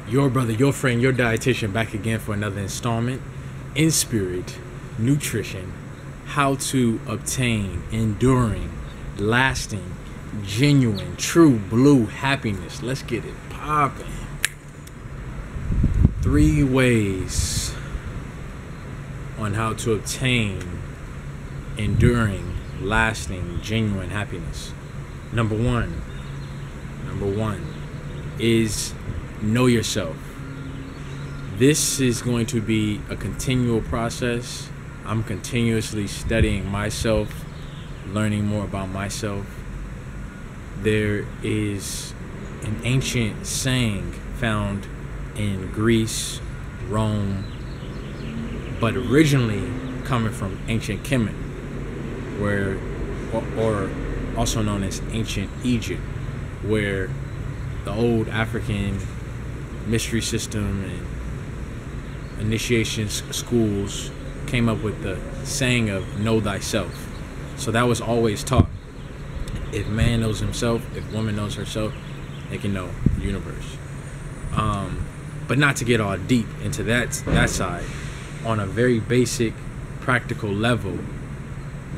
Your brother, your friend, your dietitian, back again for another installment. In spirit, nutrition, how to obtain enduring, lasting, genuine, true blue happiness. Let's get it popping. 3 ways on how to obtain enduring, lasting, genuine happiness. Number one is know yourself. This is going to be a continual process. I'm continuously studying myself, learning more about myself. There is an ancient saying found in Greece, Rome, but originally coming from ancient Kemet, where, or also known as ancient Egypt, where the old African mystery system and initiation schools came up with the saying of know thyself. So that was always taught. If man knows himself, if woman knows herself, they can know the universe. But not to get all deep into that side. On a very basic, practical level,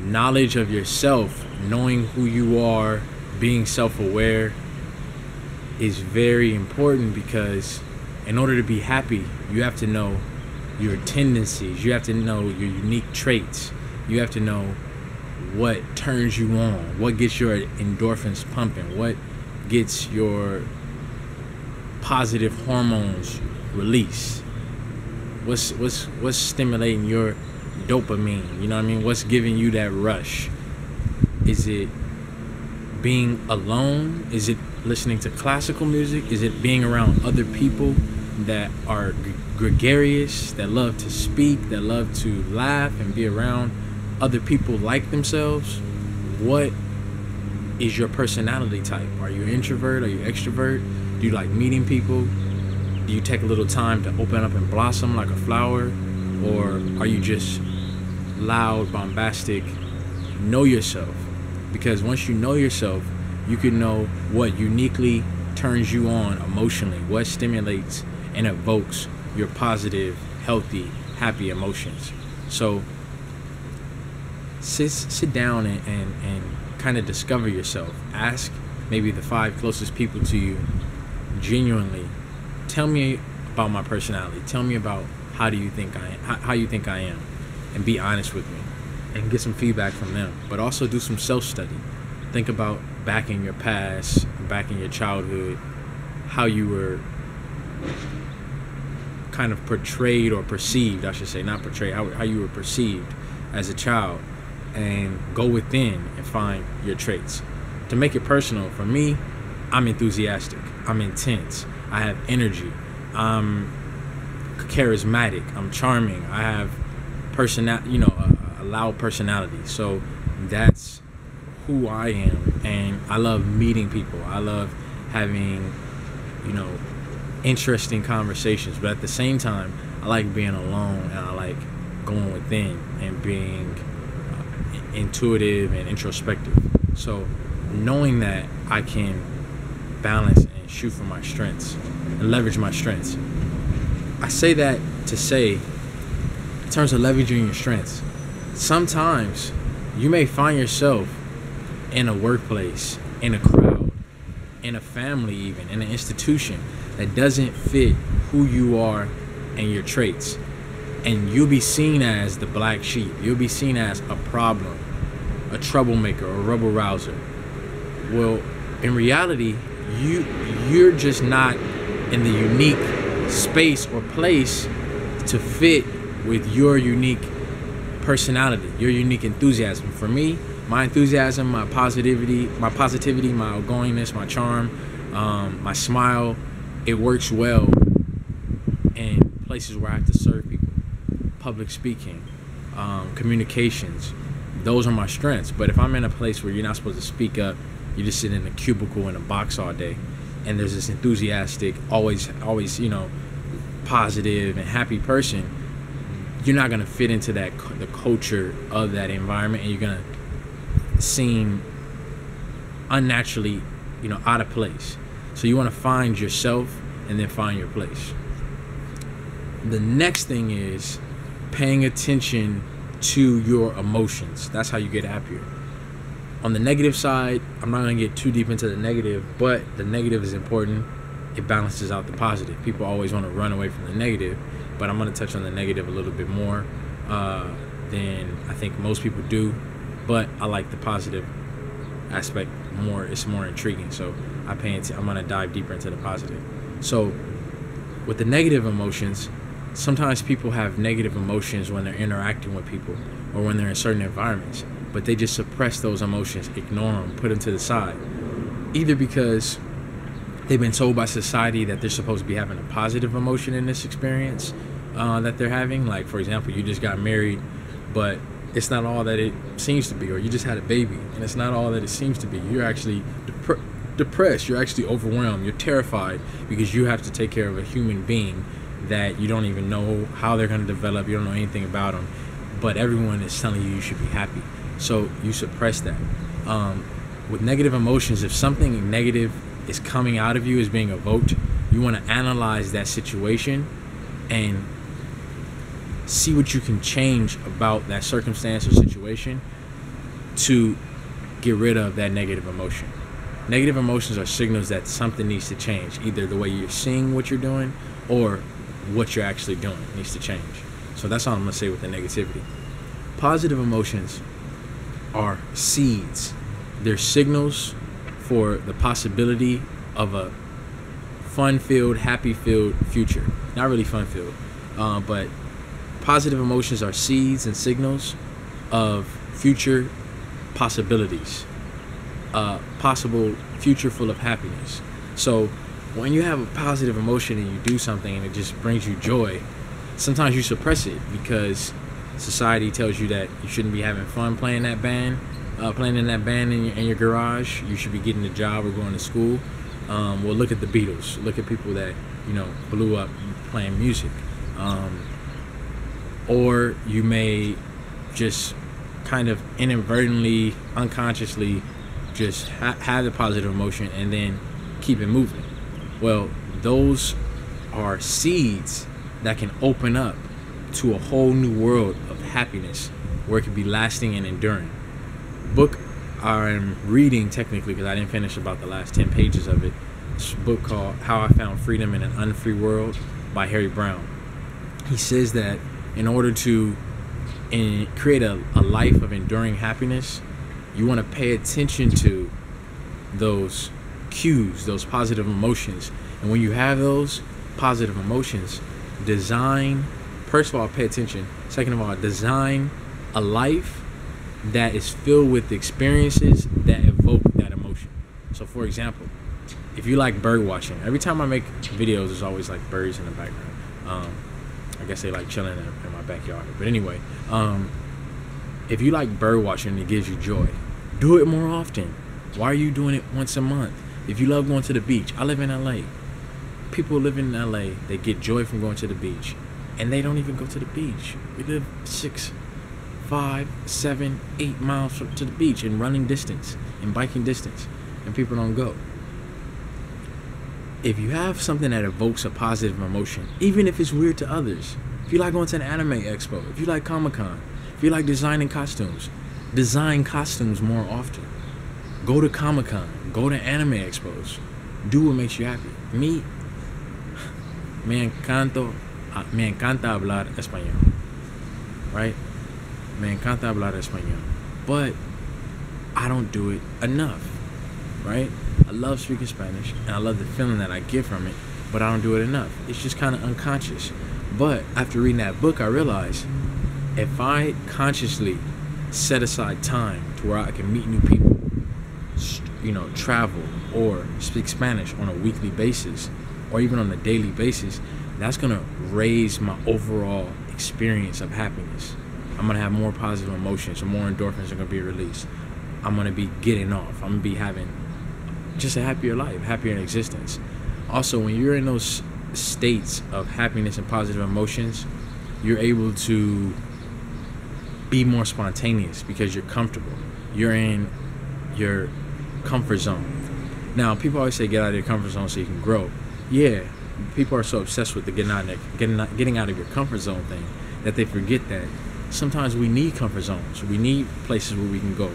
knowledge of yourself, knowing who you are, being self-aware is very important, because in order to be happy, you have to know your tendencies, you have to know your unique traits, you have to know what turns you on, what gets your endorphins pumping, what gets your positive hormones released, what's stimulating your dopamine, you know what I mean, what's giving you that rush. Is it being alone? Is it listening to classical music? Is it being around other people that are gregarious, that love to speak, that love to laugh and be around other people like themselves? What is your personality type? Are you an introvert? Are you extrovert? Do you like meeting people? Do you take a little time to open up and blossom like a flower? Or are you just loud, bombastic? Know yourself. Because once you know yourself, you can know what uniquely turns you on emotionally, what stimulates and evokes your positive, healthy, happy emotions. So sit down and kind of discover yourself. Ask maybe the 5 closest people to you genuinely, tell me about my personality, tell me about how you think I am, and be honest with me and get some feedback from them. But also do some self-study. Think about back in your past, back in your childhood, how you were kind of portrayed or perceived, I should say, not portrayed, how you were perceived as a child, and go within and find your traits. To make it personal, for me, I'm enthusiastic, I'm intense, I have energy, I'm charismatic, I'm charming, I have a loud personality. So that's who I am, and I love meeting people. I love having, interesting conversations, but at the same time, I like being alone, and I like going within and being intuitive and introspective. So knowing that I can balance and shoot for my strengths and leverage my strengths. I say that to say, in terms of leveraging your strengths, sometimes you may find yourself in a workplace, in a crowd, in a family, even in an institution that doesn't fit who you are and your traits, and you'll be seen as the black sheep, you'll be seen as a problem, a troublemaker, or a rebel rouser. Well, in reality, you're just not in the unique space or place to fit with your unique personality, your unique enthusiasm. For me, my enthusiasm, my positivity, my outgoingness, my charm, my smile, it works well in places where I have to serve people. Public speaking, communications, those are my strengths. But if I'm in a place where you're not supposed to speak up, you just sit in a cubicle in a box all day, and there's this enthusiastic, always, positive and happy person, you're not gonna fit into the culture of that environment, and you're gonna seem unnaturally, out of place. So you want to find yourself, and then find your place. The next thing is paying attention to your emotions. That's how you get happier. On the negative side, I'm not going to get too deep into the negative, but the negative is important. It balances out the positive. People always want to run away from the negative, but I'm going to touch on the negative a little bit more than I think most people do. But I like the positive aspect more. It's more intriguing. So I'm going to dive deeper into the positive. So with the negative emotions, sometimes people have negative emotions when they're interacting with people or when they're in certain environments, but they just suppress those emotions, ignore them, put them to the side. Either because they've been told by society that they're supposed to be having a positive emotion in this experience that they're having. Like, for example, you just got married, but it's not all that it seems to be. Or you just had a baby, and it's not all that it seems to be. You're actually depressed. You're actually overwhelmed. You're terrified because you have to take care of a human being that you don't even know how they're going to develop. You don't know anything about them, but everyone is telling you should be happy. So you suppress that. With negative emotions, if something negative is coming out of you, is being evoked, you want to analyze that situation and see what you can change about that circumstance or situation to get rid of that negative emotion. Negative emotions are signals that something needs to change. Either the way you're seeing what you're doing or what you're actually doing needs to change. So that's all I'm going to say with the negativity. Positive emotions are seeds. They're signals for the possibility of a fun-filled, happy-filled future. Not really fun-filled, but positive emotions are seeds and signals of future possibilities, possible future full of happiness. So when you have a positive emotion and you do something and it just brings you joy, sometimes you suppress it because society tells you that you shouldn't be having fun playing that band, playing in that band in your garage. You should be getting a job or going to school. Well, look at the Beatles. Look at people that, blew up playing music. Or you may just kind of inadvertently, unconsciously just have the positive emotion and then keep it moving. Well, those are seeds that can open up to a whole new world of happiness where it can be lasting and enduring. Book I'm reading technically, because I didn't finish about the last 10 pages of it. It's a book called How I Found Freedom in an Unfree World by Harry Browne. He says that in order to create a life of enduring happiness, you want to pay attention to those cues, those positive emotions. And when you have those positive emotions, first of all, pay attention. Second of all, design a life that is filled with experiences that evoke that emotion. So for example, if you like bird watching, every time I make videos, there's always like birds in the background. I guess they like chilling in my backyard. But anyway, if you like bird watching and it gives you joy, do it more often. Why are you doing it once a month? If you love going to the beach, I live in LA. People living in LA, they get joy from going to the beach, and they don't even go to the beach. We live 6, 5, 7, 8 miles to the beach in running distance, in biking distance, and people don't go. If you have something that evokes a positive emotion, even if it's weird to others, if you like going to an anime expo, if you like Comic-Con, if you like designing costumes, design costumes more often. Go to Comic-Con, go to anime expos, do what makes you happy. Me encanta hablar español, right? Me encanta hablar español, but I don't do it enough, right? I love speaking Spanish, and I love the feeling that I get from it, but I don't do it enough. It's just kind of unconscious. But after reading that book, I realized if I consciously set aside time to where I can meet new people, travel or speak Spanish on a weekly basis or even on a daily basis, that's going to raise my overall experience of happiness. I'm going to have more positive emotions, and more endorphins are going to be released. I'm going to be getting off. I'm going to be having just a happier life, happier existence. Also, when you're in those states of happiness and positive emotions, you're able to be more spontaneous because you're comfortable. You're in your comfort zone. Now, people always say get out of your comfort zone so you can grow. Yeah, People are so obsessed with the getting out of your comfort zone thing that they forget that sometimes we need comfort zones. We need places where we can go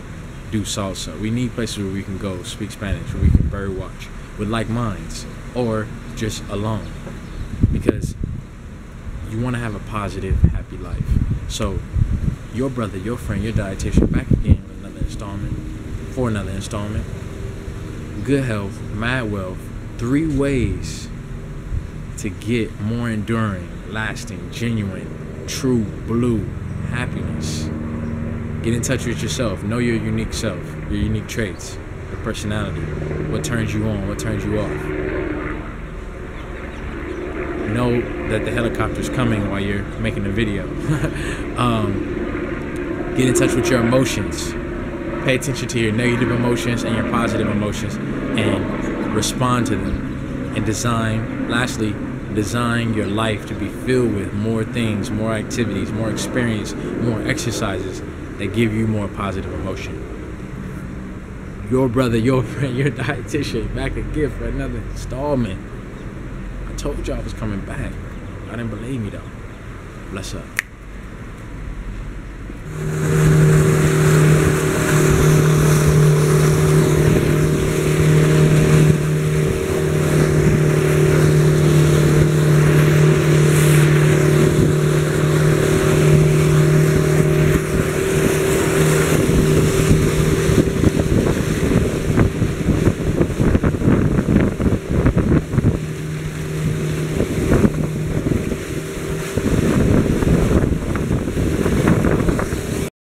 do salsa. We need places where we can go speak Spanish, where we can bird watch with like minds, or just alone, because you want to have a positive, happy life. So your brother, your friend, your dietitian, back again with another installment, for another installment. Good health, mad wealth, 3 ways to get more enduring, lasting, genuine, true, blue happiness. Get in touch with yourself. Know your unique self, your unique traits, your personality, what turns you on, what turns you off. Know that the helicopter's coming while you're making a video. Get in touch with your emotions. Pay attention to your negative emotions and your positive emotions and respond to them. And lastly, design your life to be filled with more things, more activities, more experience, more exercises that give you more positive emotion. Your brother, your friend, your dietitian, back again for another installment. I told you I was coming back. I didn't believe me though. Bless up.